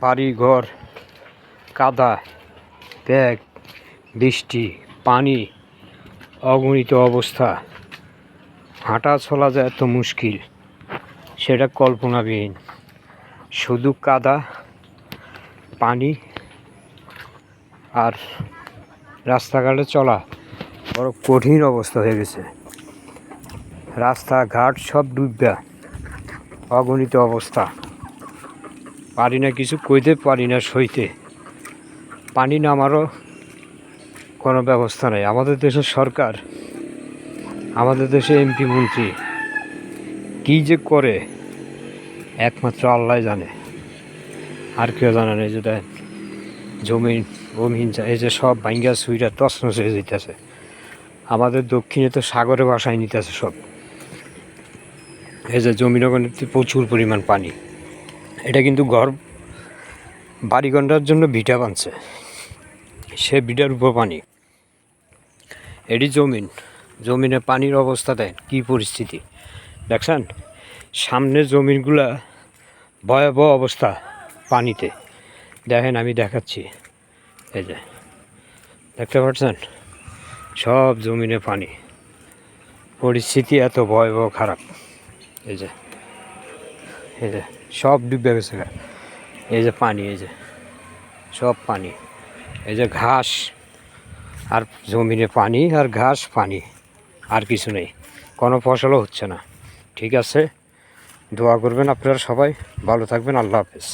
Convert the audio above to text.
বাড়ি ঘর কাদা, ব্যাগ, বৃষ্টি, পানি, অগণিত অবস্থা। হাঁটা চলা যায় এত মুশকিল, সেটা কল্পনাবিহীন। শুধু কাদা, পানি আর রাস্তাঘাটে চলা বড় কঠিন অবস্থা হয়ে গেছে। রাস্তাঘাট সব ডুববা, অগণিত অবস্থা। পারি না কিছু কইতে, পারি না সইতে। পানি নামারও কোনো ব্যবস্থা নেই। আমাদের দেশের সরকার, আমাদের দেশে এমপি মন্ত্রী কী যে করে একমাত্র আল্লাহ জানে, আর কেউ জানে না। এই যে দেন জমিন এই যে সব ভাঙ্গা সুইরা তছনছ হয়ে যেতেছে। আমাদের দক্ষিণে তো সাগরে বাসায় নিতেছে সব। এই যে জমিন ওখানে প্রচুর পরিমাণ পানি। এটা কিন্তু বাড়ি গন্ডার জন্য ভিটা বানছে, সে ভিটার উপর পানি। এটি জমিনে পানির অবস্থা দেন কী পরিস্থিতি দেখছেন। সামনে জমিনগুলা ভয়াবহ অবস্থা পানিতে। দেখেন আমি দেখাচ্ছি, এই যে দেখতে পাচ্ছেন সব জমিনে পানি। পরিস্থিতি এত ভয়াবহ খারাপ। এই যে সব ডুবে গেছে। এই যে পানি, এই যে সব পানি। এই যে ঘাস আর জমিনে পানি আর ঘাস পানি, আর কিছু নেই। কোনো ফসলও হচ্ছে না। ঠিক আছে, দোয়া করবেন আপনারা সবাই। ভালো থাকবেন। আল্লাহ হাফেজ।